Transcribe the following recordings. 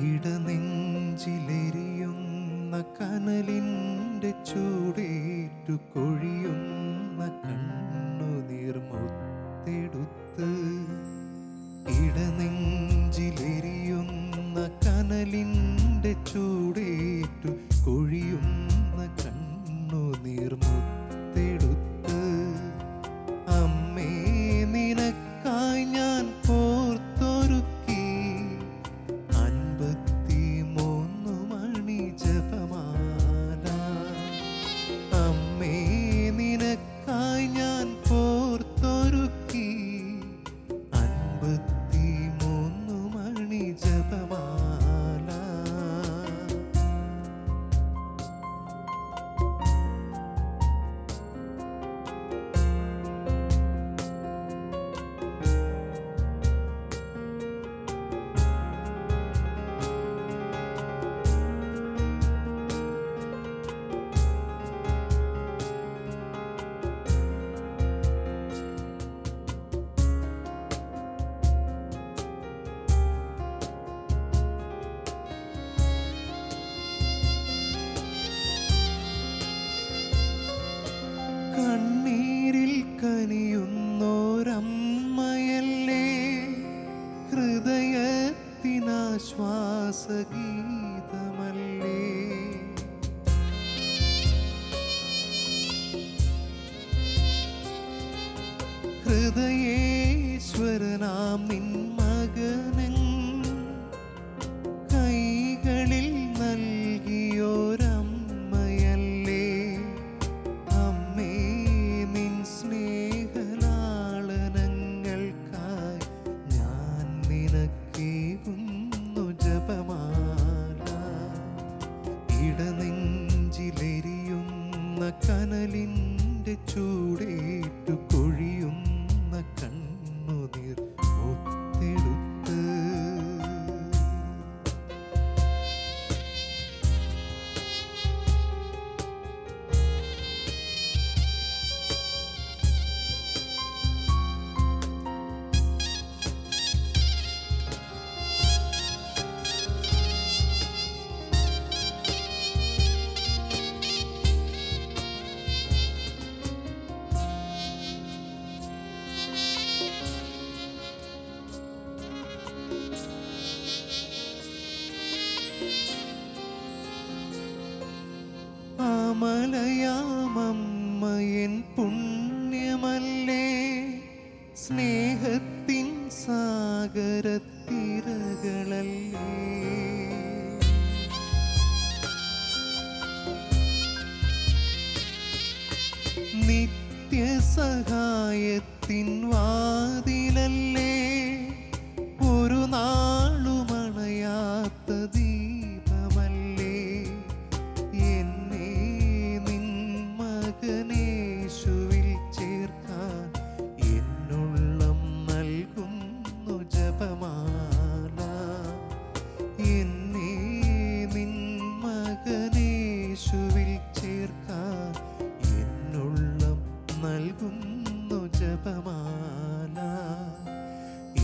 ഇടനെഞ്ചിലെരിയുന്ന കനലിൻ്റെ ചൂടേറ്റു കൊഴിയുന്ന കണ്ണുനീർമുത്തെടുത്ത്, ഇടനെഞ്ചിലെരിയുന്ന കനലിൻ്റെ ചൂടേറ്റു കൊഴിയുന്ന കണ്ണുനീർമുത്തെടുത്ത്, അമ്മേ നിനക്കായി ഞാൻ കോർത്തൊരുക്കി 53 മണി ജപമാല. അമ്മേ നിനക്കായി ഞാൻ കോർത്തൊരുക്കി 53 മണി ജപമാല. കണ്ണീരിൽ കനിയുന്നോരമ്മയല്ലേ, ഹൃദയത്തിനാശ്വാസഗീതമല്ലേ. ഹൃദയേശ്വരനാം നിൻ മകനൻ കൈകളിൽ നൽകിയോരമ്മയല്ലേ. അമ്മേ നിൻ സ്നേഹലാളനങ്ങൾക്കായി ഞാൻ നിനക്കേകുന്നു ജപമാല. ഇടനെഞ്ചിലെരിയുന്ന കനലിൻ്റെ ചൂടേറ്റു കൊഴിയുന്ന കണ്ണുനീർ മുത്തെടുത്ത്, അമലയാമമ്മയൻ പുണ്യമല്ലേ, സ്നേഹത്തിൻ സാഗരത്തിരകളല്ലേ. നിത്യസഹായത്തിൻ വാതിലല്ലേ, ഒരു നാളുമണയാത്ത ദീപമല്ലേ. എന്നെ നിൻ മകനേശുവിൽ ചേർക്കാൻ എന്നുള്ളം നൽകുന്നു ജപമാല. എന്നെ നിൻ മകനേശുവിൽ ചേർക്കാൻ എന്നുള്ളം നൽകുന്നു ജപമാല.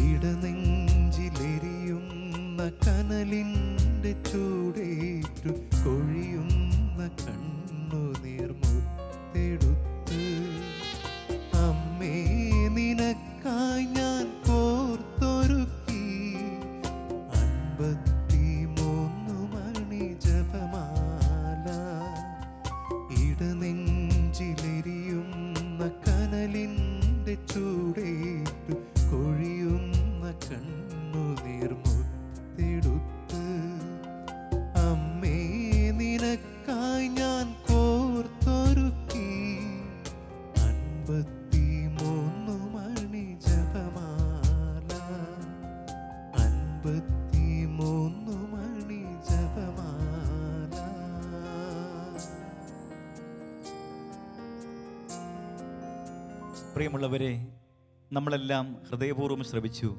ഇടനെഞ്ചിലെരിയുന്ന കനലിൻ്റെ ചൂടേറ്റു കൊഴിയുന്ന കണ്ണുനീർ മുത്തെടുത്ത്, അമ്മേ നിനക്കായി ഞാൻ കോർത്തൊരുക്കി 53 മണി ജപമാല. ഇടനെഞ്ചിലെരിയുന്ന കനലിൻ്റെ ചൂടേറ്റു കൊഴിയുന്ന കണ്ണുനീർ മുത്തെടുത്ത്, അമ്മേ നിനക്കായി ഞാൻ കോർത്തൊരുക്കി 53 മണി ജപമാല. 53 മണി ജപമാല. പ്രിയമുള്ളവരെ, നമ്മളെല്ലാം ഹൃദയപൂർവ്വം ശ്രവിച്ചു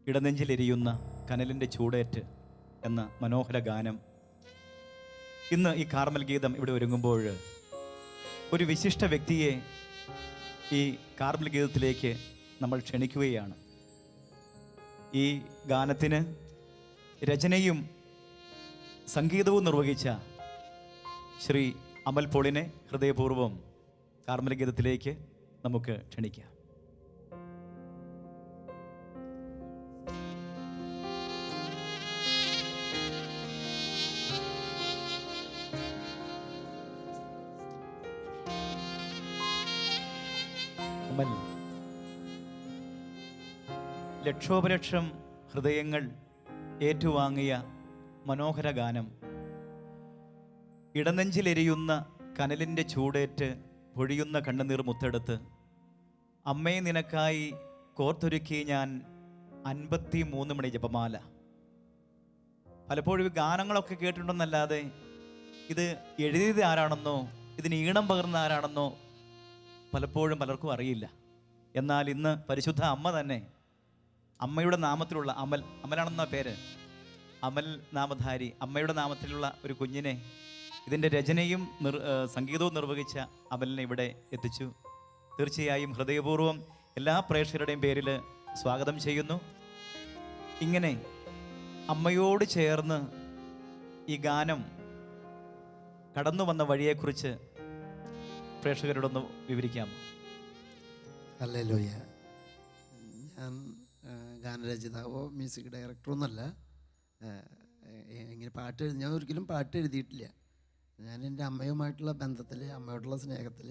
ഇടനെഞ്ചിലെരിയുന്ന കനലിൻ്റെ ചൂടേറ്റ് എന്ന മനോഹര ഗാനം. ഇന്ന് ഈ കാർമൽ ഗീതം ഇവിടെ ഒരുങ്ങുമ്പോൾ ഒരു വിശിഷ്ട വ്യക്തിയെ ഈ കാർമൽ ഗീതത്തിലേക്ക് നമ്മൾ ക്ഷണിക്കുകയാണ്. ഈ ഗാനത്തിന് രചനയും സംഗീതവും നിർവഹിച്ച ശ്രീ അമൽ പോളിനെ ഹൃദയപൂർവ്വം കാർമൽ ഗീതത്തിലേക്ക് നമുക്ക് ക്ഷണിക്കാം. അമൽ, ലക്ഷോപലക്ഷം ഹൃദയങ്ങൾ ഏറ്റുവാങ്ങിയ മനോഹര ഗാനം, ഇടനെഞ്ചിലെരിയുന്ന കനലിൻ്റെ ചൂടേറ്റ് പൊഴിയുന്ന കണ്ണുനീർ മുത്തെടുത്ത് അമ്മേ നിനക്കായി കോർത്തൊരുക്കി ഞാൻ 53 മണി ജപമാല. പലപ്പോഴും ഈ ഗാനങ്ങളൊക്കെ കേട്ടിട്ടുണ്ടെന്നല്ലാതെ ഇത് എഴുതിയത് ആരാണെന്നോ ഇതിന് ഈണം പകർന്ന ആരാണെന്നോ പലപ്പോഴും പലർക്കും അറിയില്ല. എന്നാൽ ഇന്ന് പരിശുദ്ധ അമ്മ തന്നെ അമ്മയുടെ നാമത്തിലുള്ള അമലാണെന്ന പേര്, അമൽ നാമധാരി അമ്മയുടെ നാമത്തിലുള്ള ഒരു കുഞ്ഞിനെ ഇതിൻ്റെ രചനയും സംഗീതവും നിർവഹിച്ച അമലിനെ ഇവിടെ എത്തിച്ചു. തീർച്ചയായും ഹൃദയപൂർവ്വം എല്ലാ പ്രേക്ഷകരുടെയും പേരിൽ സ്വാഗതം ചെയ്യുന്നു. ഇങ്ങനെ അമ്മയോട് ചേർന്ന് ഈ ഗാനം കടന്നു വന്ന വഴിയെക്കുറിച്ച് പ്രേക്ഷകരോടൊന്ന് വിവരിക്കാമോ? ഹല്ലേലൂയ. ഞാൻ ഗാനരചയിതാവോ മ്യൂസിക് ഡയറക്ടറോ ഒന്നല്ല. ഇങ്ങനെ ഞാൻ ഒരിക്കലും പാട്ട് എഴുതിയിട്ടില്ല. ഞാൻ എൻ്റെ അമ്മയുമായിട്ടുള്ള ബന്ധത്തിൽ, അമ്മയോടുള്ള സ്നേഹത്തിൽ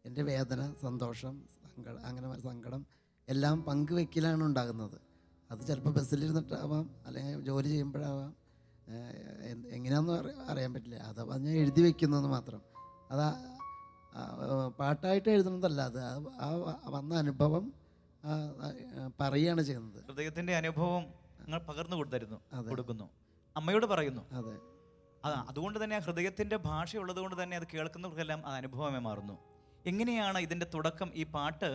എൻ്റെ വേദന, സന്തോഷം, സങ്കടം എല്ലാം പങ്കുവെക്കലാണ് ഉണ്ടാകുന്നത്. അത് ചിലപ്പോൾ ബസ്സിലിരുന്നിട്ടാവാം, അല്ലെങ്കിൽ ജോലി ചെയ്യുമ്പോഴാവാം, എങ്ങനെയാണെന്ന് അറിയാൻ പറ്റില്ല. അഥവാ ഞാൻ എഴുതി വയ്ക്കുന്നതെന്ന് മാത്രം. അത് പാട്ടായിട്ട് എഴുതുന്നതല്ല, അത് ആ വന്ന അനുഭവം പറയുകയാണ് ചെയ്യുന്നത്. ഹൃദയത്തിൻ്റെ അനുഭവം നിങ്ങൾ പകർന്നു കൊടുക്കുന്നു, അമ്മയോട് പറയുന്നു. അതെ, അതുകൊണ്ട് തന്നെ ആ ഹൃദയത്തിൻ്റെ ഭാഷയുള്ളത് കൊണ്ട് തന്നെ അത് കേൾക്കുന്നവർക്കെല്ലാം അത് അനുഭവമേ മാറുന്നു. എങ്ങനെയാണ് ഇതിൻ്റെ തുടക്കം? ഈ പാട്ട്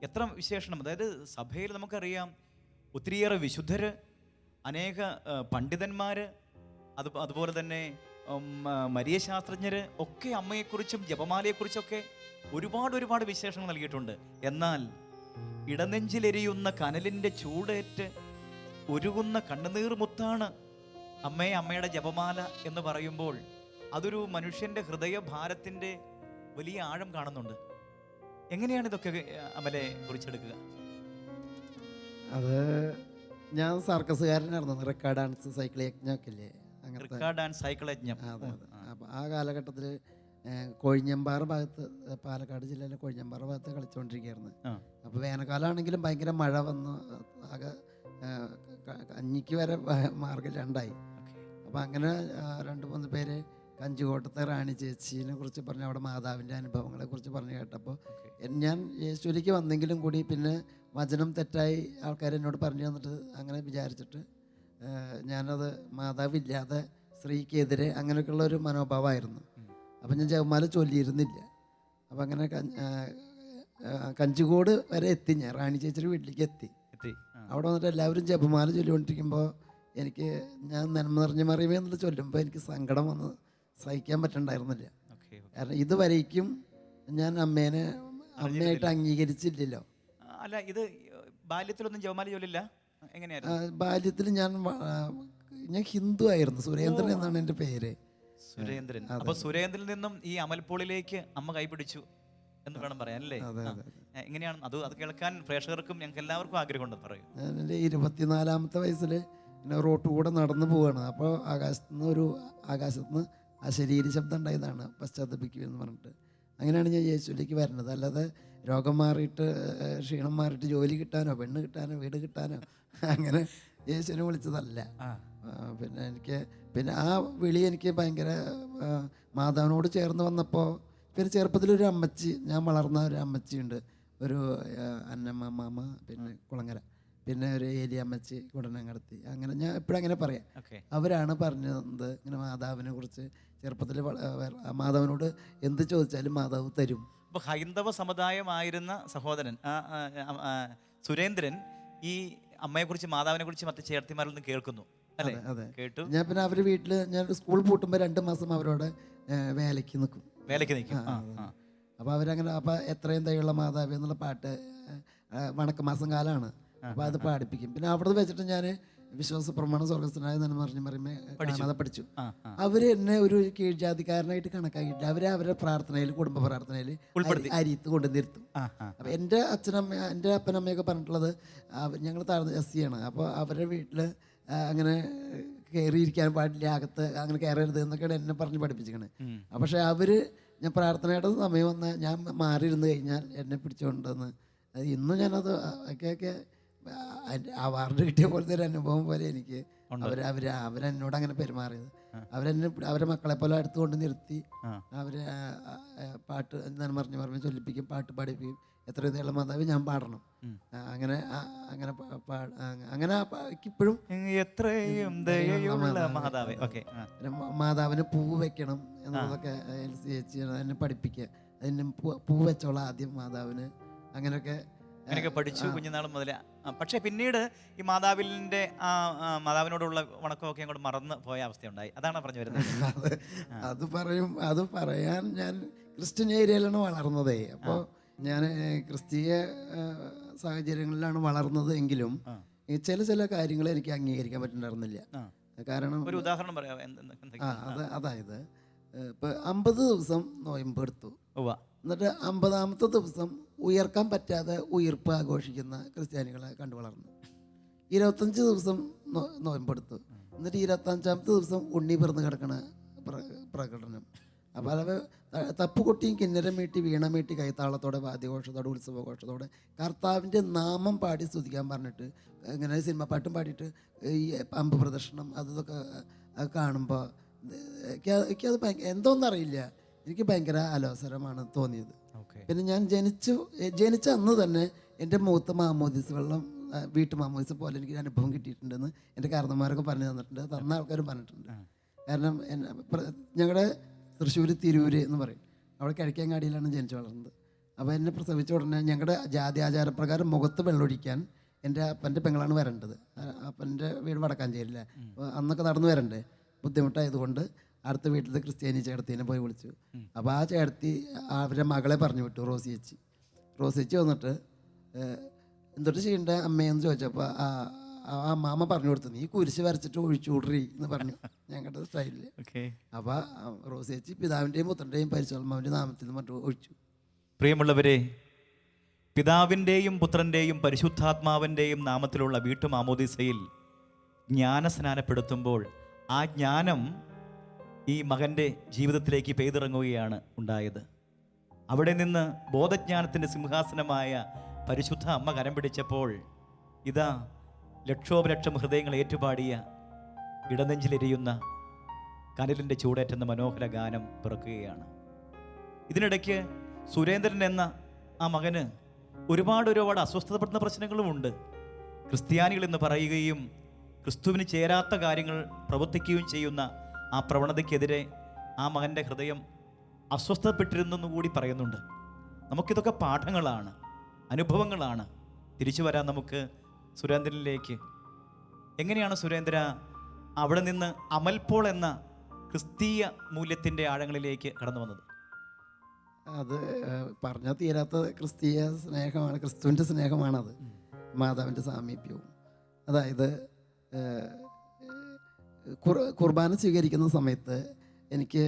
എത്ര വിശേഷണം, അതായത് സഭയിൽ നമുക്കറിയാം ഒത്തിരിയേറെ വിശുദ്ധര്, അനേക പണ്ഡിതന്മാർ, അതുപോലെ തന്നെ മരിയ ശാസ്ത്രജ്ഞര് ഒക്കെ അമ്മയെക്കുറിച്ചും ജപമാലയെക്കുറിച്ചൊക്കെ ഒരുപാട് വിശേഷങ്ങൾ നൽകിയിട്ടുണ്ട്. എന്നാൽ ഇടനെഞ്ചിലെരിയുന്ന കനലിൻ്റെ ചൂടേറ്റ് ഉരുകുന്ന കണ്ണുനീർ മുത്താണ് അമ്മയുടെ ജപമാല എന്ന് പറയുമ്പോൾ അതൊരു മനുഷ്യൻ്റെ ഹൃദയഭാരത്തിൻ്റെ വലിയ ആഴം കാണുന്നുണ്ട്. എങ്ങനെയാണ് ഇതൊക്കെ അമലെ കുറിച്ചെടുക്കുക? അത് ഞാൻ സർക്കസുകാരനായിരുന്നു. റെക്കാർഡ് ഡാൻസ്, സൈക്കിൾ യജ്ഞമൊക്കെ ഇല്ലേ, റെക്കാർഡ് ഡാൻസ്, സൈക്കിൾ യജ്ഞം. അപ്പോൾ ആ കാലഘട്ടത്തിൽ കൊഴിഞ്ഞമ്പാറ ഭാഗത്ത്, പാലക്കാട് ജില്ലയിലെ കൊഴിഞ്ഞമ്പാറ ഭാഗത്ത് കളിച്ചുകൊണ്ടിരിക്കുകയായിരുന്നു. അപ്പോൾ വേനൽക്കാലമാണെങ്കിലും ഭയങ്കര മഴ വന്നു, ആകെ കഞ്ഞിക്ക് വരെ മാർഗം രണ്ടായി. അപ്പോൾ അങ്ങനെ 2-3 പേര് കഞ്ചുകോട്ടത്തെ റാണി ചേച്ചീനെ കുറിച്ച് പറഞ്ഞ്, അവിടെ മാതാവിൻ്റെ അനുഭവങ്ങളെ കുറിച്ച് പറഞ്ഞു കേട്ടപ്പോൾ ഞാൻ യേശുവിലേക്ക് വന്നെങ്കിലും കൂടി പിന്നെ വചനം തെറ്റായി ആൾക്കാർ എന്നോട് പറഞ്ഞു തന്നിട്ട് അങ്ങനെ വിചാരിച്ചിട്ട് ഞാനത് മാതാവില്ലാതെ സ്ത്രീക്കെതിരെ അങ്ങനെയൊക്കെയുള്ള ഒരു മനോഭാവമായിരുന്നു. അപ്പം ഞാൻ ജപമാല ചൊല്ലിയിരുന്നില്ല. അപ്പം അങ്ങനെ കഞ്ചുകോട് വരെ എത്തി. ഞാൻ റാണി ചേച്ചിയുടെ വീട്ടിലേക്ക് എത്തി. അവിടെ വന്നിട്ട് എല്ലാവരും ജപമാല ചൊല്ലിക്കൊണ്ടിരിക്കുമ്പോൾ ഞാൻ നന്മ നിറഞ്ഞ മറിയമേ എന്നുള്ളത് ചൊല്ലുമ്പോൾ എനിക്ക് സങ്കടം വന്ന് സഹിക്കാൻ പറ്റണ്ടായിരുന്നില്ല. കാരണം ഇതുവരേക്കും ഞാൻ അമ്മയായിട്ട് അംഗീകരിച്ചില്ലല്ലോ. അല്ല, ഇത് ബാല്യത്തിലൊന്നും ജപമാല ചൊല്ലില്ല? എങ്ങനെയായിരുന്നു ബാല്യത്തിൽ? ഞാൻ ഹിന്ദു ആയിരുന്നു. സുരേന്ദ്രൻ എന്നാണ് എൻ്റെ പേര്. സുരേന്ദ്രൻ. അപ്പോൾ സുരേന്ദ്രനിൽ നിന്നും ഈ അമൽപോളിലേക്ക് അമ്മ കൈപിടിച്ചു എന്ന് വേണം പറയാൻ, അല്ലേ? എങ്ങനെയാണ് അത് കേൾക്കാൻ പ്രേക്ഷകർക്കും ഞങ്ങൾക്ക് എല്ലാവർക്കും ആഗ്രഹമുണ്ട്. പറയും. ഞാൻ എൻ്റെ 24ാമത്തെ വയസ്സിൽ ഇങ്ങനെ റോട്ട് കൂടെ നടന്നു പോവുകയാണ്. അപ്പോൾ ആകാശത്തുനിന്ന് ആ ശരീര ശബ്ദം ഉണ്ടായതാണ്, പശ്ചാത്തപിക്കുക എന്ന് പറഞ്ഞിട്ട്. അങ്ങനെയാണ് ഞാൻ യേശുവിലേക്ക് വരുന്നത്. അല്ലാതെ രോഗം മാറിയിട്ട്, ക്ഷീണം മാറിയിട്ട് ജോലി കിട്ടാനോ പെണ്ണ് കിട്ടാനോ വീട് കിട്ടാനോ അങ്ങനെ യേശുവിനെ വിളിച്ചതല്ല. പിന്നെ ആ വിളി എനിക്ക് ഭയങ്കര മാതാവിനോട് ചേർന്ന് വന്നപ്പോൾ, പിന്നെ ചെറുപ്പത്തിലൊരു അമ്മച്ചി, ഞാൻ വളർന്ന ഒരു അമ്മച്ചിയുണ്ട്, ഒരു അന്നമ്മ, പിന്നെ കുളങ്ങര, പിന്നെ ഒരു ഏലി അമ്മച്ചി കുടനങ്ങടത്തി. അങ്ങനെ ഞാൻ എപ്പോഴും അങ്ങനെ പറയാം. അവരാണ് പറഞ്ഞത് ഇങ്ങനെ മാതാവിനെ കുറിച്ച്. ചെറുപ്പത്തിൽ മാതാവിനോട് എന്ത് ചോദിച്ചാലും മാതാവ് തരും. അപ്പോൾ ഹൈന്ദവ സമുദായമായിരുന്ന സഹോദരൻ സുരേന്ദ്രൻ ഈ അമ്മയെക്കുറിച്ച്, മാതാവിനെ കുറിച്ച് മറ്റു ചേർത്തിമാരിൽ നിന്ന് കേൾക്കുന്നു, അല്ലേ? കേട്ടു. ഞാൻ പിന്നെ അവരുടെ വീട്ടിൽ, ഞാൻ സ്കൂൾ പൂട്ടുമ്പോൾ 2 മാസം അവരോട് വേലയ്ക്ക് നിൽക്കും. അപ്പോൾ അവരങ്ങനെ, അപ്പോൾ എത്രയും ദയുള്ള മാതാവി എന്നുള്ള പാട്ട് വണക്കമാസം കാലമാണ്. അപ്പോൾ അത് പാടിപ്പിക്കും. പിന്നെ അവിടെ വെച്ചിട്ട് ഞാൻ വിശ്വാസ പ്രമാണ സ്വർഗസ്ഥനായ എന്ന് പറയുമ്പോൾ കാണാതെ പഠിച്ചു. ആ, ആ. അവർ എന്നെ ഒരു കീഴ്ജാതിക്കാരനായിട്ട് കണക്കാക്കിയിട്ടില്ല. അവരെ അവരുടെ പ്രാർത്ഥനയിൽ, കുടുംബ പ്രാർത്ഥനയിൽ അരിയത്ത് കൊണ്ടു നിർത്തും. അപ്പം എൻ്റെ എൻ്റെ അപ്പനമ്മയൊക്കെ പറഞ്ഞിട്ടുള്ളത് ഞങ്ങൾ താഴ്ന്ന SC ആണ്. അപ്പോൾ അവരുടെ വീട്ടിൽ അങ്ങനെ കയറിയിരിക്കാൻ പാടില്ല, അകത്ത് അങ്ങനെ കയറരുത് എന്നൊക്കെയാണ് എന്നെ പറഞ്ഞ് പഠിപ്പിച്ചിരിക്കണേ. പക്ഷേ അവർ ഞാൻ പ്രാർത്ഥനയുടെ സമയം വന്ന് ഞാൻ മാറിയിരുന്ന് കഴിഞ്ഞാൽ എന്നെ പിടിച്ചുകൊണ്ടെന്ന് ഇന്നും ഞാനത് ഒക്കെ അവാർഡ് കിട്ടിയ പോലത്തെ ഒരു അനുഭവം പോലെ എനിക്ക് അവരെന്നോട് അങ്ങനെ പെരുമാറിയത്. അവരെ മക്കളെ പോലെ അടുത്തുകൊണ്ട് നിർത്തി അവരെ പാട്ട് എന്താണ് പറഞ്ഞ് ചൊല്ലിപ്പിക്കും, പാട്ട് പാടിപ്പിക്കും. എത്ര ഇതേയുള്ള മാതാവ് ഞാൻ പാടണം. അങ്ങനെ അങ്ങനെ അങ്ങനെ ഇപ്പോഴും എത്രയും ദയയുള്ള മാതാവേ. മാതാവിന് പൂ വെക്കണം എന്നുള്ളതൊക്കെ ചേച്ചി എന്നെ പഠിപ്പിക്കുക. അതിന് പൂ വെച്ചോളാം ആദ്യം മാതാവിന്, അങ്ങനെയൊക്കെ പഠിച്ചു കുഞ്ഞുനാൾ മുതലേ. പക്ഷെ പിന്നീട് ഈ മാതാവിനോടുള്ള വണക്കമൊക്കെ അങ്ങോട്ട് മറന്ന് പോയ അവസ്ഥയുണ്ടായി. അതാണ് പറഞ്ഞു വരുന്നത്. അത് പറയാൻ ഞാൻ ക്രിസ്ത്യൻ ഏരിയയിലാണ് വളർന്നതേ. അപ്പോൾ ഞാൻ ക്രിസ്തീയ സാഹചര്യങ്ങളിലാണ് വളർന്നത് എങ്കിലും ചില കാര്യങ്ങൾ എനിക്ക് അംഗീകരിക്കാൻ പറ്റുന്നുണ്ടായിരുന്നില്ല. കാരണം ഒരു ഉദാഹരണം പറയാം. അതായത് ഇപ്പൊ 50 ദിവസം നോയമ്പ് എടുത്തു, എന്നിട്ട് 50ാമത്തെ ദിവസം ഉയർക്കാൻ പറ്റാതെ ഉയർപ്പ് ആഘോഷിക്കുന്ന ക്രിസ്ത്യാനികളെ കണ്ടു വളർന്നു. 25 ദിവസം നോയമ്പെടുത്തു, എന്നിട്ട് 25ാമത്തെ ദിവസം ഉണ്ണി പിറന്ന് കിടക്കണ പ്രകടനം. അപ്പോൾ അത് തപ്പുകൊട്ടിയും കിന്നരം മീട്ടി വീണ മീട്ടി കൈത്താളത്തോടെ വാദ്യഘോഷത്തോടെ ഉത്സവഘോഷത്തോടെ കർത്താവിൻ്റെ നാമം പാടി സ്തുതിക്കാൻ പറഞ്ഞിട്ട് ഇങ്ങനെ സിനിമ പാട്ടും പാടിയിട്ട് ഈ അമ്പ് പ്രദർശനം അതൊക്കെ കാണുമ്പോൾ എനിക്കത് എന്തോന്നറിയില്ല, എനിക്ക് ഭയങ്കര അലോസരമാണ് തോന്നിയത്. പിന്നെ ഞാൻ ജനിച്ച അന്ന് തന്നെ എൻ്റെ മൂത്ത മാമോദീസ് വെള്ളം വീട്ടു മാമോദീസ് പോലെ എനിക്ക് അനുഭവം കിട്ടിയിട്ടുണ്ടെന്ന് എൻ്റെ കാരണന്മാരൊക്കെ പറഞ്ഞു തന്നിട്ടുണ്ട്, തന്ന ആൾക്കാരും പറഞ്ഞിട്ടുണ്ട്. കാരണം ഞങ്ങളുടെ തൃശ്ശൂർ തിരൂര് എന്ന് പറയും, അവിടെ കിഴക്കേങ്ങാടിയിലാണ് ജനിച്ചു വളർന്നത്. അപ്പോൾ എന്നെ പ്രസവിച്ച ഉടനെ ഞങ്ങളുടെ ജാതി ആചാരപ്രകാരം മുഖത്ത് വെള്ളമൊഴിക്കാൻ എൻ്റെ അപ്പൻ്റെ പെങ്ങളാണ് വരേണ്ടത്. അപ്പൻ്റെ വീട് വടക്കാഞ്ചേരിയില്ല. അന്നൊക്കെ നടന്നു വരണ്ടേ, ബുദ്ധിമുട്ടായതുകൊണ്ട് അടുത്ത വീട്ടിലത്തെ ക്രിസ്ത്യാനി ചേട്ടത്തിനെ പോയി വിളിച്ചു. അപ്പോൾ ആ ചേട്ടത്തി അവരുടെ മകളെ പറഞ്ഞു വിട്ടു, റോസി ചേച്ചി വന്നിട്ട് എന്തൊട്ട് ചെയ്യണ്ടേ അമ്മയെന്ന് ചോദിച്ചപ്പോൾ ആ മാമ പറഞ്ഞു കൊടുത്തു, നീ കുരിശ് വരച്ചിട്ട് ഒഴിച്ചു വിടറി എന്ന് പറഞ്ഞു ഞങ്ങളുടെ സ്റ്റൈലിൽ. അപ്പോൾ റോസി ചേച്ചി പിതാവിൻ്റെയും പുത്രൻ്റെയും പരിശുദ്ധാത്മാവിൻ്റെ നാമത്തിൽ നിന്ന് മറ്റു ഒഴിച്ചു. പ്രിയമുള്ളവരെ, പിതാവിൻ്റെയും പുത്രൻ്റെയും പരിശുദ്ധാത്മാവിൻ്റെയും നാമത്തിലുള്ള വീട്ടു മാമോദീസയിൽ ജ്ഞാനസ്നാനപ്പെടുത്തുമ്പോൾ ആ ജ്ഞാനം ഈ മകൻ്റെ ജീവിതത്തിലേക്ക് പെയ്തിറങ്ങുകയാണ് ഉണ്ടായത്. അവിടെ നിന്ന് ബോധജ്ഞാനത്തിൻ്റെ സിംഹാസനമായ പരിശുദ്ധ അമ്മ കരം പിടിച്ചപ്പോൾ ഇതാ ലക്ഷോപലക്ഷം ഹൃദയങ്ങൾ ഏറ്റുപാടിയ ഇടനെഞ്ചിലെരിയുന്ന കനലിൻ്റെ ചൂടേറ്റുന്ന മനോഹര ഗാനം പിറക്കുകയാണ്. ഇതിനിടയ്ക്ക് സുരേന്ദ്രൻ എന്ന ആ മകന് ഒരുപാട് അസ്വസ്ഥതപ്പെടുന്ന പ്രശ്നങ്ങളുമുണ്ട്. ക്രിസ്ത്യാനികൾ എന്ന് പറയുകയും ക്രിസ്തുവിന് ചേരാത്ത കാര്യങ്ങൾ പ്രവർത്തിക്കുകയും ചെയ്യുന്ന ആ പ്രവണതയ്ക്കെതിരെ ആ മകൻ്റെ ഹൃദയം അസ്വസ്ഥപ്പെട്ടിരുന്നെന്ന് കൂടി പറയുന്നുണ്ട്. നമുക്കിതൊക്കെ പാഠങ്ങളാണ്, അനുഭവങ്ങളാണ്. തിരിച്ചു വരാൻ നമുക്ക് സുരേന്ദ്രനിലേക്ക്. എങ്ങനെയാണ് സുരേന്ദ്ര അവിടെ നിന്ന് അമൽപോൾ എന്ന ക്രിസ്തീയ മൂല്യത്തിൻ്റെ ആഴങ്ങളിലേക്ക് കടന്നു വന്നത്? അത് പറഞ്ഞാൽ തീരാത്ത ക്രിസ്തീയ സ്നേഹമാണ്, ക്രിസ്തുവിൻ്റെ സ്നേഹമാണത്. മാതാവിൻ്റെ സാമീപ്യവും. അതായത് കുർബാന സ്വീകരിക്കുന്ന സമയത്ത് എനിക്ക്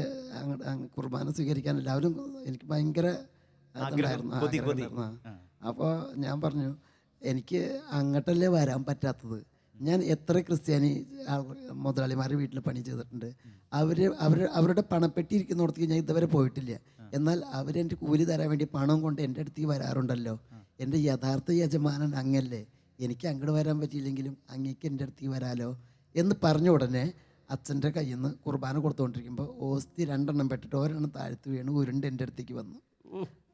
കുർബാന സ്വീകരിക്കാൻ എല്ലാവരും എനിക്ക് ഭയങ്കര ആഗ്രഹമായിരുന്നു. അപ്പോൾ ഞാൻ പറഞ്ഞു, എനിക്ക് അങ്ങോട്ടല്ലേ വരാൻ പറ്റാത്തത്. ഞാൻ എത്ര ക്രിസ്ത്യാനി മുതലാളിമാരുടെ വീട്ടിൽ പണി ചെയ്തിട്ടുണ്ട്. അവരുടെ പണപ്പെട്ടി ഇരിക്കുന്നിടത്തേക്ക് ഞാൻ ഇതുവരെ പോയിട്ടില്ല. എന്നാൽ അവരെൻ്റെ കൂലി തരാൻ വേണ്ടി പണം കൊണ്ട് എൻ്റെ അടുത്തേക്ക് വരാറുണ്ടല്ലോ. എൻ്റെ യഥാർത്ഥ യജമാനൻ അങ്ങല്ലേ, എനിക്ക് അങ്ങോട്ട് വരാൻ പറ്റിയില്ലെങ്കിലും അങ്ങേക്ക് എൻ്റെ അടുത്തേക്ക് വരാലോ എന്ന് പറഞ്ഞ ഉടനെ അച്ഛൻ്റെ കയ്യിൽ നിന്ന് കുർബാന കൊടുത്തുകൊണ്ടിരിക്കുമ്പോൾ ഓസ്തി 2 എണ്ണം പെട്ടിട്ട് ഒരെണ്ണം താഴ്ത്ത് വീണ് ഉരുണ്ട് എൻ്റെ അടുത്തേക്ക് വന്നു.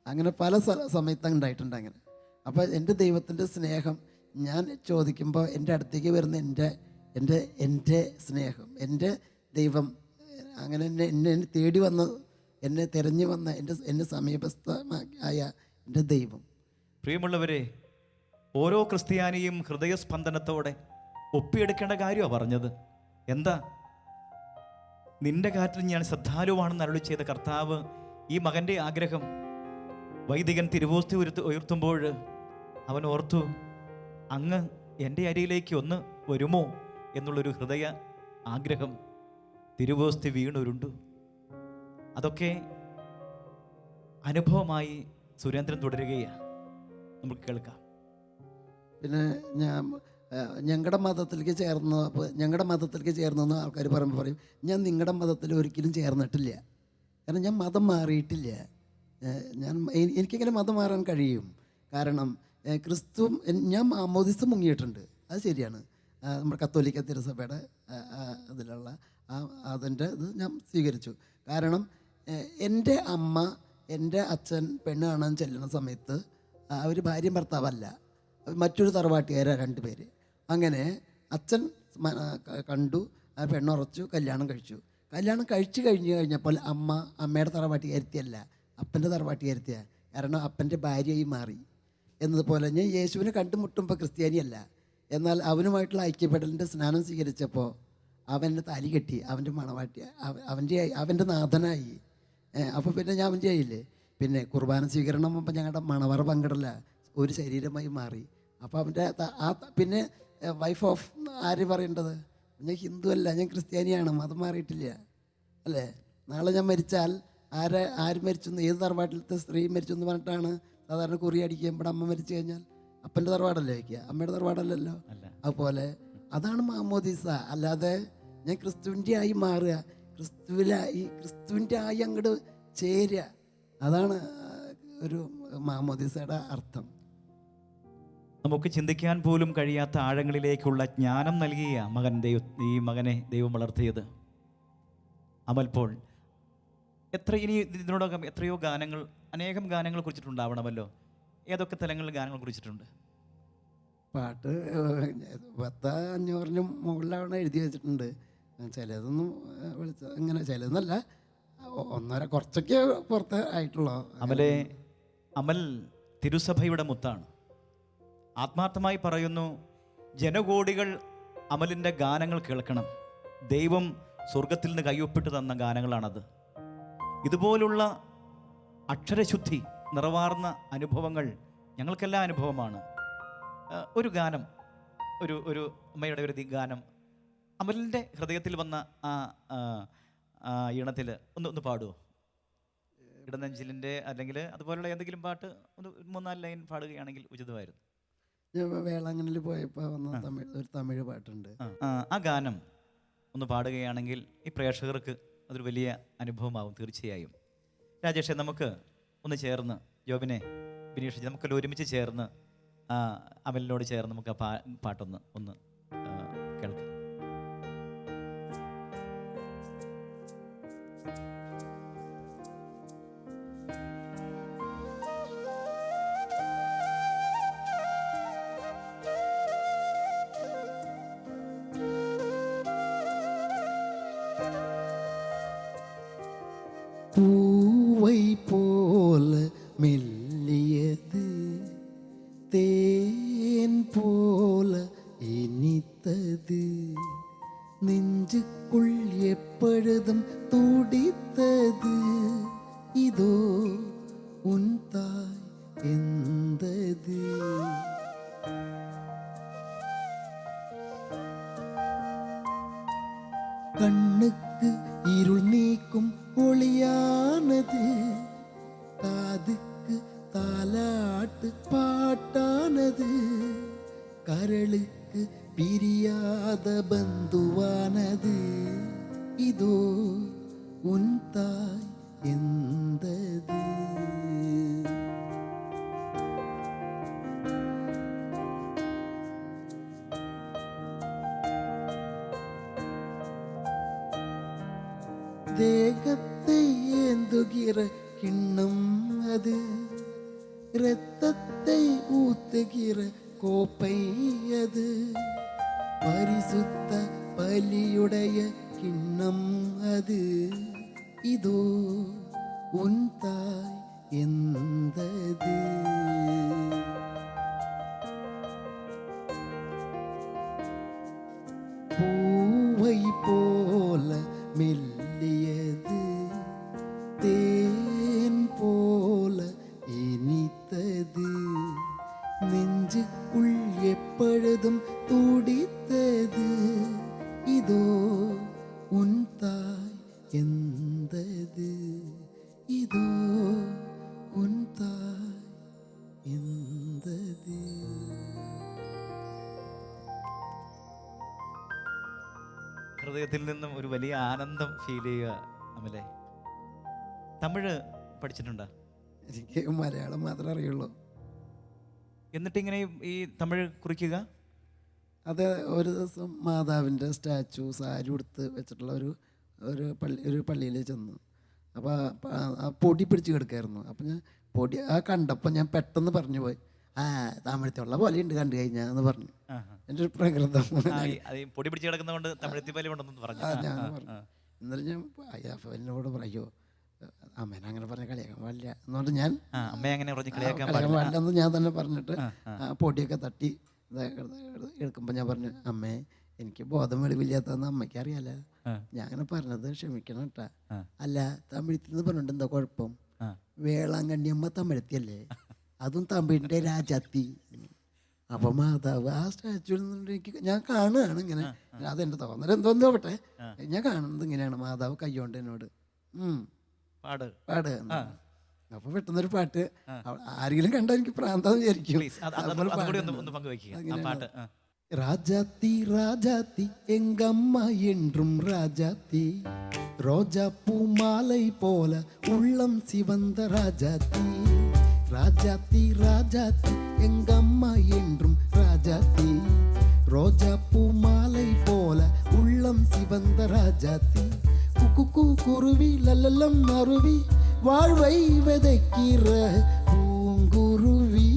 അങ്ങനെ പല സമയത്ത് ഉണ്ടായിട്ടുണ്ട് അങ്ങനെ. അപ്പോൾ എൻ്റെ ദൈവത്തിൻ്റെ സ്നേഹം ഞാൻ ചോദിക്കുമ്പോൾ എൻ്റെ അടുത്തേക്ക് വരുന്ന എൻ്റെ സ്നേഹം, എൻ്റെ ദൈവം അങ്ങനെ എന്നെ തേടി വന്ന് എന്നെ തിരഞ്ഞു വന്ന എന്നെ സമീപസ്ഥമായ എൻ്റെ ദൈവം. പ്രിയമുള്ളവരെ, ഓരോ ക്രിസ്ത്യാനിയും ഹൃദയസ്പന്ദനത്തോടെ ഒപ്പിയെടുക്കേണ്ട കാര്യമാണ് പറഞ്ഞത്. എന്താ? നിന്റെ കാര്യത്തിൽ ഞാൻ ശ്രദ്ധാലുവാണെന്ന് അരുളി ചെയ്ത കർത്താവ് ഈ മകൻ്റെ ആഗ്രഹം വൈദികൻ തിരുവോസ്തി ഉയർത്തുമ്പോൾ അവൻ ഓർത്തു, അങ്ങ് എൻ്റെ അരിയിലേക്ക് ഒന്ന് വരുമോ എന്നുള്ളൊരു ഹൃദയ ആഗ്രഹം തിരുവോസ്തി വീണുരുണ്ടു. അതൊക്കെ അനുഭവമായി സുരേന്ദ്രൻ തുടരുകയാണ്. നമുക്ക് കേൾക്കാം. പിന്നെ ഞങ്ങളുടെ മതത്തിലേക്ക് ചേർന്നെന്ന് ആൾക്കാർ പറയുമ്പോൾ പറയും, ഞാൻ നിങ്ങളുടെ മതത്തിൽ ഒരിക്കലും ചേർന്നിട്ടില്ല. കാരണം ഞാൻ മതം മാറിയിട്ടില്ല. എനിക്കെങ്ങനെ മതം മാറാൻ കഴിയും? കാരണം ഞാൻ മാമോദിസം മുങ്ങിയിട്ടുണ്ട്, അത് ശരിയാണ്. നമ്മുടെ കത്തോലിക്ക തിരുസഭയുടെ അതിലുള്ള അതിൻ്റെ ഇത് ഞാൻ സ്വീകരിച്ചു. കാരണം എൻ്റെ അമ്മ എൻ്റെ അച്ഛൻ പെണ്ണ് കാണാൻ ചെല്ലുന്ന സമയത്ത് അവർ ഭാര്യയും ഭർത്താവല്ല, മറ്റൊരു തറവാട്ടുകാരാണ് 2 പേര്. അങ്ങനെ അച്ഛൻ കണ്ടു, ആ പെണ്ണുറച്ചു, കല്യാണം കഴിച്ചു. കല്യാണം കഴിച്ചു കഴിഞ്ഞപ്പോൾ അമ്മയുടെ തറവാട്ടുകാരത്തിയല്ല, അപ്പൻ്റെ തറവാട്ടുകാരത്തിയാണ്. കാരണം അപ്പൻ്റെ ഭാര്യയായി മാറി. എന്നതുപോലെ ഞാൻ യേശുവിനെ കണ്ടുമുട്ടുമ്പോൾ ക്രിസ്ത്യാനിയല്ല, എന്നാൽ അവനുമായിട്ടുള്ള ഐക്യപ്പെടലിൻ്റെ സ്നാനം സ്വീകരിച്ചപ്പോൾ അവൻ്റെ താലി കെട്ടി, അവൻ്റെ മണവാട്ടി അവൻ്റെ നാഥനായി. അപ്പോൾ പിന്നെ ഞാൻ അവൻ്റെ ആയില്ലേ. പിന്നെ കുർബാന സ്വീകരണം മുമ്പ് ഞങ്ങളുടെ മണവറ പങ്കിടല ഒരു ശരീരമായി മാറി. അപ്പോൾ അവൻ്റെ പിന്നെ വൈഫ് ഓഫ് ആര് പറയേണ്ടത്? ഞാൻ ഹിന്ദു അല്ല, ഞാൻ ക്രിസ്ത്യാനിയാണ്, മതം മാറിയിട്ടില്ല അല്ലേ. നാളെ ഞാൻ മരിച്ചാൽ ആര് മരിച്ചു, ഏത് തറവാട്ടിലത്തെ സ്ത്രീ മരിച്ചു എന്ന് പറഞ്ഞിട്ടാണ് സാധാരണ കുറി അടിക്കുക. ഇവിടെ അമ്മ മരിച്ചു കഴിഞ്ഞാൽ അപ്പൻ്റെ തറവാടല്ലേ വയ്ക്കുക, അമ്മയുടെ തറവാടല്ലല്ലോ. അതുപോലെ അതാണ് മാമോദീസ. അല്ലാതെ ഞാൻ ക്രിസ്തുവിൻ്റെ ആയി മാറുക, ക്രിസ്തുവിൻ്റെ ആയി അങ്ങോട്ട് ചേരുക, അതാണ് ഒരു മാമോദീസയുടെ അർത്ഥം. നമുക്ക് ചിന്തിക്കാൻ പോലും കഴിയാത്ത ആഴങ്ങളിലേക്കുള്ള ജ്ഞാനം നൽകിയ ഈ മകനെ ദൈവം വളർത്തിയത്. അമൽ പോൾ ഇനി ഇതിനോടകം എത്രയോ ഗാനങ്ങൾ, അനേകം ഗാനങ്ങൾ കുറിച്ചിട്ടുണ്ടാവണമല്ലോ. ഏതൊക്കെ തലങ്ങളിൽ ഗാനങ്ങൾ കുറിച്ചിട്ടുണ്ട്? പാട്ട് 500-ന് മുകളിലാണ് എഴുതി വെച്ചിട്ടുണ്ട്. ചിലതൊന്നും ഇങ്ങനെ, ചിലതൊന്നല്ല, കുറച്ചൊക്കെ പുറത്ത് ആയിട്ടുള്ളൂ. അമൽ തിരുസഭയുടെ മുത്താണ്. ആത്മാർത്ഥമായി പറയുന്നു, ജനകോടികൾ അമലിൻ്റെ ഗാനങ്ങൾ കേൾക്കണം. ദൈവം സ്വർഗത്തിൽ നിന്ന് കയ്യൊപ്പിട്ട് തന്ന ഗാനങ്ങളാണത്. ഇതുപോലുള്ള അക്ഷരശുദ്ധി നിറവാർന്ന അനുഭവങ്ങൾ ഞങ്ങൾക്കെല്ലാം അനുഭവമാണ്. ഒരു ഗാനം, ഒരു അമ്മയുടെ ഒരു ഗാനം അമലിൻ്റെ ഹൃദയത്തിൽ വന്ന ആ ഈണത്തിൽ ഒന്ന് പാടുമോ? ഇടനെഞ്ചിലിൻ്റെ അല്ലെങ്കിൽ അതുപോലുള്ള എന്തെങ്കിലും പാട്ട് ഒന്ന് 3-4 ലൈൻ പാടുകയാണെങ്കിൽ ഉചിതമായിരുന്നു. വേളാങ്കണ്ണിൽ പോയപ്പോൾ വന്ന ഒരു തമിഴ് പാട്ടുണ്ട്. ആ ഗാനം ഒന്ന് പാടുകയാണെങ്കിൽ ഈ പ്രേക്ഷകർക്ക് അതൊരു വലിയ അനുഭവമാവും തീർച്ചയായും. രാജേഷേ, നമുക്ക് ഒന്ന് ചേർന്ന്, ജോബിനെ, ബിനീഷ്, നമുക്കെല്ലാം ഒരുമിച്ച് ചേർന്ന് അമലിനോട് ചേർന്ന് നമുക്ക് ആ പാട്ടൊന്ന് കേൾക്കാം. பூவை போல மெல்லியது, தேன் போல இனித்தது, நெஞ்சுக்குள் எப்பொழுதும் துடித்தது, இதோ உன் தாய் எந்தது. கண்ணுக்கு இருள் நீக்கும் ஒளியானது, காதுக்கு தாலாட்டு பாட்டானது, கரளுக்கு பிரியாத பந்துவானது, இதோ உன் தாய் எந்தது. தேகத்தை ஏந்துகிற கிண்ணம் அது, இரத்தத்தை ஊத்துகிற கோப்பை அது, பரிசுத்த பலியுடைய கிண்ணம் அது, இதோ உன் தாய் எந்தது. பூவை போல மெல்லியது, தேன் போல இனித்தது, நெஞ்சுக்குள் எப்ப ഹൃദയത്തിൽ നിന്നും ഒരു വലിയ ആനന്ദം ഫീൽ ചെയ്യുക അമലെ. തമിഴ് പഠിച്ചിട്ടുണ്ടോ? എനിക്ക് മലയാളം മാത്രമേ അറിയുള്ളൂ. എന്നിട്ടിങ്ങനെ ഈ തമിഴ് കുറിക്കുക? അത് ഒരു ദിവസം മാതാവിൻ്റെ സ്റ്റാച്ചു സാരി ഉടുത്ത് വെച്ചിട്ടുള്ള ഒരു പള്ളിയിൽ ചെന്നു. അപ്പോൾ ആ പൊടി പിടിച്ച് കിടക്കായിരുന്നു. അപ്പം ഞാൻ പൊടി കണ്ടപ്പോൾ ഞാൻ പെട്ടെന്ന് പറഞ്ഞു പോയി, തമിഴത്തുള്ള പോലെയുണ്ട് കണ്ടു കഴിഞ്ഞാൽ എന്ന് പറഞ്ഞു. എൻ്റെ ഒരു പ്രകൃതം പൊടി പിടിച്ച് കിടക്കുന്നതുകൊണ്ട് തമിഴത്തി പോലെ ഉണ്ടെന്ന് പറഞ്ഞു. ഞാൻ പറഞ്ഞു. എന്നാലും ഞാൻ എന്നോട് പറയോ അമ്മേനെ അങ്ങനെ പറഞ്ഞ കളിയാക്കാൻ പാടില്ല എന്നുകൊണ്ട് ഞാൻ അമ്മയെ അങ്ങനെ പറഞ്ഞ് കളിയാക്കാൻ പാടില്ലെന്ന് ഞാൻ തന്നെ പറഞ്ഞിട്ട് ആ പൊടിയൊക്കെ തട്ടി എടുക്കുമ്പോൾ ഞാൻ പറഞ്ഞു, അമ്മേ എനിക്ക് ബോധം വെളിവില്ലാത്തതെന്ന് അമ്മയ്ക്ക് അറിയാലോ, ഞാൻ അങ്ങനെ പറഞ്ഞത് ക്ഷമിക്കണം കേട്ടാ. അല്ല തമിഴത്തിൽ നിന്ന് പറഞ്ഞിട്ട് എന്താ കുഴപ്പം? വേളാങ്കണ്ണിയമ്മ തമിഴത്തിയല്ലേ, അതും തമിഴിൻ്റെ രാജാത്തി. അപ്പം മാതാവ് ആ സ്റ്റാച്ചുവിൽ നിന്നുകൊണ്ട് എനിക്ക് ഞാൻ കാണുകയാണ് ഇങ്ങനെ, അതെൻ്റെ തോന്നൽ എന്തോന്ന് ആവട്ടെ, ഞാൻ കാണുന്നത് ഇങ്ങനെയാണ്, മാതാവ് കയ്യോണ്ട് എന്നോട് പാട്. അപ്പൊ പെട്ടെന്നൊരു പാട്ട് ആരെങ്കിലും കണ്ടാ എനിക്ക് പ്രാന്താന്ന് വിചാരിക്കും. ராஜாத்தி ராஜாத்தி எங்கம்மா என்றும் ராஜாத்தி, ரோஜா பூ மாலை போல உள்ளம் சிவந்த ராஜாத்தி. ராஜாத்தி ராஜாத்தி எங்கம்மா என்றும் ராஜாத்தி, ரோஜா பூ மாலை போல உள்ளம் சிவந்த ராஜாத்தி. குக்கு குருவி லல்லலம் அருவி வாழ்வை விதைக்கிற பூங்குருவி,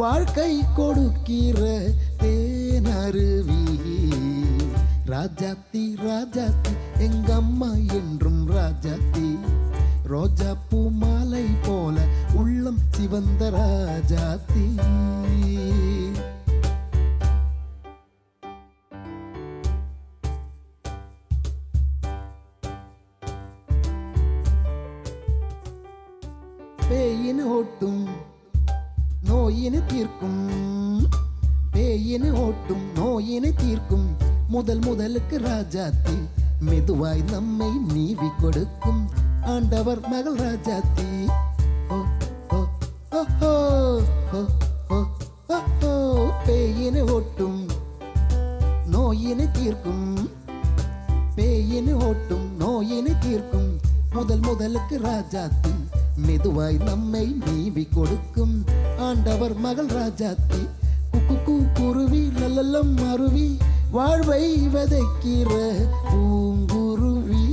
வாழ்க்கை கொடுக்கிற தேனருவி. ராஜாத்தி ராஜாத்தி எங்கம்மா என்றும் ராஜாத்தி, ரோஜா பூ மாலை போல உள்ளம் சிவந்த ராஜாத்தி. பேயிന് ஓட்டும் நோயினை தீர்க்கும், பேயிന് ஓட்டும் நோயினை தீர்க்கும் முதலுக்கு ராஜாத்தி, மெதுவாய் நம்மை நீவி கொடுக்கும் ஆண்டவர் மகள் ராஜாத்தி. ஓ ஓ ஓ ஓ ஓ ஓ, பேயினை ஓட்டும் நோயினை தீர்க்கும், பேயினை ஓட்டும் நோயினை தீர்க்கும் முதலுக்கு ராஜாத்தி, மெதுவாய் நம்மை நீவி கொடுக்கும் ஆண்டவர் மகள் ராஜாத்தி. குக்கு குருவி லல்லலம் அருவி வாழ்வை விதைக்கிற பூங்குருவி,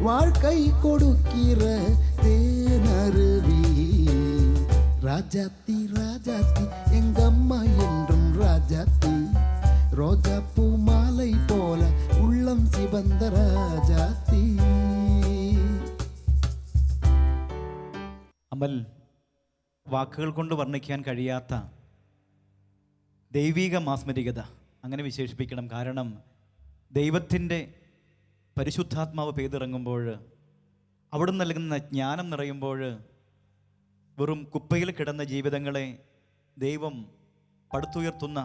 வாழ்க்கை கொடுக்கிற தேனருவி. ராஜாத்தி ராஜாத்தி எங்கம்மா என்றும் ராஜாத்தி, ரோஜா பூ மாலை போல உள்ளம் சிவந்த ராஜாத்தி. അമൽ, വാക്കുകൾ കൊണ്ട് വർണ്ണിക്കാൻ കഴിയാത്ത ദൈവിക മാസ്മരികത അങ്ങനെ വിശേഷിപ്പിക്കണം. കാരണം ദൈവത്തിൻ്റെ പരിശുദ്ധാത്മാവ് പെയ്തിറങ്ങുമ്പോൾ, അവിടുന്ന് നൽകുന്ന ജ്ഞാനം നിറയുമ്പോൾ, വെറും കുപ്പയിൽ കിടന്ന ജീവിതങ്ങളെ ദൈവം പടുത്തുയർത്തുന്ന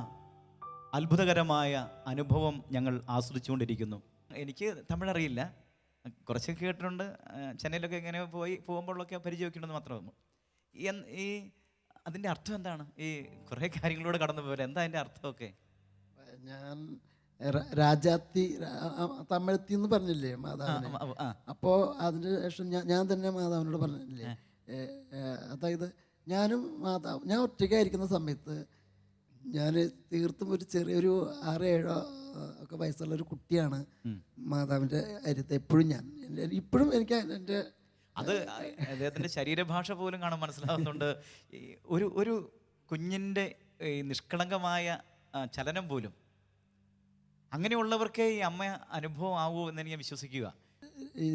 അത്ഭുതകരമായ അനുഭവം ഞങ്ങൾ ആസ്വദിച്ചുകൊണ്ടിരിക്കുന്നു. എനിക്ക് തമിഴറിയില്ല, കുറച്ചൊക്കെ കേട്ടിട്ടുണ്ട്, ചെന്നൈയിലൊക്കെ ഇങ്ങനെ പോകുമ്പോഴൊക്കെ പരിചയമൊക്കെ ഉണ്ടെന്ന് മാത്രമേ. ഈ അതിൻ്റെ അർത്ഥം എന്താണ്? ഈ കുറേ കാര്യങ്ങളോട് കടന്നു പോലെ എന്താ അതിൻ്റെ അർത്ഥമൊക്കെ? ഞാൻ രാജാത്തി തമിഴത്തി എന്ന് പറഞ്ഞില്ലേ മാതാവിനെ, അപ്പോൾ അതിന് ശേഷം ഞാൻ തന്നെ മാതാവിനോട് പറഞ്ഞില്ലേ, അതായത് ഞാൻ ഒറ്റയ്ക്കായിരിക്കുന്ന സമയത്ത് ഞാൻ തീർത്തും ഒരു ചെറിയൊരു 6-7 ഒക്കെ വയസ്സുള്ള ഒരു കുട്ടിയാണ് മാതാവിൻ്റെ അരിത്ത്. എപ്പോഴും ഞാൻ ഇപ്പോഴും എനിക്ക് എൻ്റെ അത് അദ്ദേഹത്തിൻ്റെ ശരീരഭാഷ പോലും കാണാൻ മനസ്സിലാവുന്നുണ്ട്. ഒരു കുഞ്ഞിൻ്റെ നിഷ്കളങ്കമായ ചലനം പോലും അങ്ങനെയുള്ളവർക്ക് ഈ അമ്മ അനുഭവം ആവൂ എന്ന് ഞാൻ വിശ്വസിക്കുക. ഈ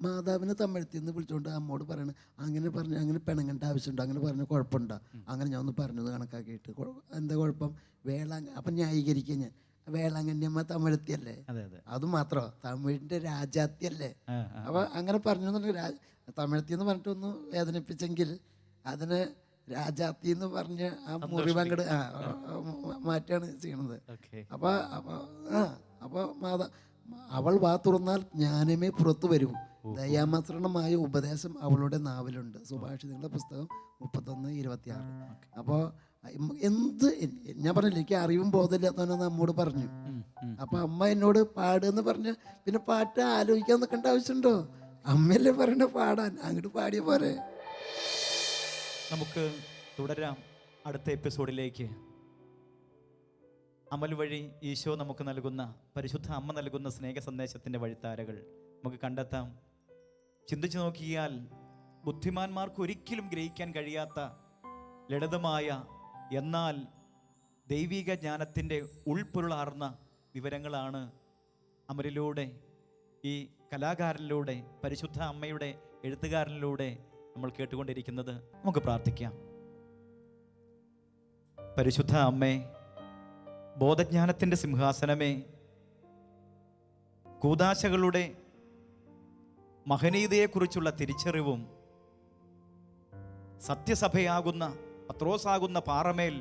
മാതാവിനെ തമിഴത്തിൽ നിന്ന് വിളിച്ചുകൊണ്ട് അമ്മോട് പറയണ അങ്ങനെ പിണങ്ങേണ്ട ആവശ്യമുണ്ടോ, അങ്ങനെ പറഞ്ഞ കുഴപ്പമുണ്ടോ, അങ്ങനെ ഞാൻ ഒന്ന് പറഞ്ഞത് കണക്കാക്കിയിട്ട് എന്താ കുഴപ്പം, അപ്പം ന്യായീകരിക്കുക ഞാൻ, വേളാങ്കണ്ണിയമ്മ തമിഴത്തിയല്ലേ, അത് മാത്രമോ തമിഴിൻ്റെ രാജാത്തിയല്ലേ. അപ്പം അങ്ങനെ പറഞ്ഞെന്നുണ്ടെങ്കിൽ തമിഴത്തി എന്ന് പറഞ്ഞിട്ട് ഒന്ന് വേദനിപ്പിച്ചെങ്കിൽ അതിന് രാജാത്തി എന്ന് പറഞ്ഞ് ആ മുറിവ് അങ്ങോട്ട് മാറ്റാണ് ചെയ്യണത്. അപ്പോൾ അവൾ വാ തുറന്നാൽ ജ്ഞാനമേ പുറത്തു വരൂ, ദയാമസൃണമായ ഉപദേശം അവളുടെ നാവിലുണ്ട്. സുഭാഷിതങ്ങളുടെ പുസ്തകം 31:26. അപ്പോൾ എന്ത് ഞാൻ പറഞ്ഞില്ല, എനിക്ക് അറിവും ബോധമില്ലാത്തവനെന്ന് നമ്മോട് പറഞ്ഞു. അപ്പം അമ്മ എന്നോട് പാടുന്ന് പറഞ്ഞ് പിന്നെ പാട്ട് ആലോചിക്കാൻ നിൽക്കേണ്ട ആവശ്യമുണ്ടോ? അമ്മയല്ലേ പറയണ പാടാൻ, അങ്ങോട്ട് പാടിയ പോരെ. നമുക്ക് തുടരാം അടുത്ത എപ്പിസോഡിലേക്ക്. അമൽ വഴി ഈശോ നമുക്ക് നൽകുന്ന, പരിശുദ്ധ അമ്മ നൽകുന്ന സ്നേഹ സന്ദേശത്തിൻ്റെ വഴിത്താരകൾ നമുക്ക് കണ്ടെത്താം. ചിന്തിച്ചു നോക്കിയാൽ ബുദ്ധിമാന്മാർക്ക് ഒരിക്കലും ഗ്രഹിക്കാൻ കഴിയാത്ത ലളിതമായ എന്നാൽ ദൈവിക ജ്ഞാനത്തിൻ്റെ ഉൾപ്പൊരുളാർന്ന വിവരങ്ങളാണ് അമലിലൂടെ, ഈ കലാകാരനിലൂടെ, പരിശുദ്ധ അമ്മയുടെ എഴുത്തുകാരനിലൂടെ നമ്മൾ കേട്ടുകൊണ്ടിരിക്കുന്നത്. നമുക്ക് പ്രാർത്ഥിക്കാം. പരിശുദ്ധ അമ്മേ, ബോധജ്ഞാനത്തിൻ്റെ സിംഹാസനമേ, കൂദാശകളുടെ മഹനീയതയെക്കുറിച്ചുള്ള തിരിച്ചറിവും സത്യസഭയാകുന്ന പത്രോസാകുന്ന പാറമേൽ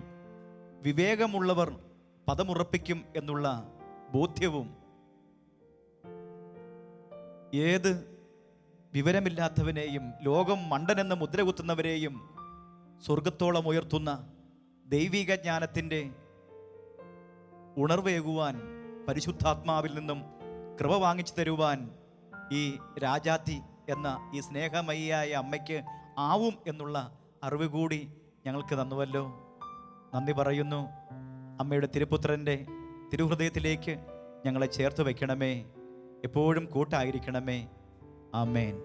വിവേകമുള്ളവർ പദമുറപ്പിക്കും എന്നുള്ള ബോധ്യവും ഏത് വിവരമില്ലാത്തവനെയും ലോകം മണ്ടനെന്ന് മുദ്രകുത്തുന്നവരെയും സ്വർഗത്തോളം ഉയർത്തുന്ന ദൈവിക ജ്ഞാനത്തിൻ്റെ ഉണർവേകുവാൻ, പരിശുദ്ധാത്മാവിൽ നിന്നും കൃപ വാങ്ങിച്ചു തരുവാൻ ഈ രാജാത്തി എന്ന ഈ സ്നേഹമയിയായ അമ്മയ്ക്ക് ആവും എന്നുള്ള അറിവ് കൂടി ഞങ്ങൾക്ക് തന്നുവല്ലോ. നന്ദി പറയുന്നു. അമ്മയുടെ തിരുപുത്രൻ്റെ തിരുഹൃദയത്തിലേക്ക് ഞങ്ങളെ ചേർത്ത് വയ്ക്കണമേ. എപ്പോഴും കൂട്ടായിരിക്കണമേ. ആമേൻ.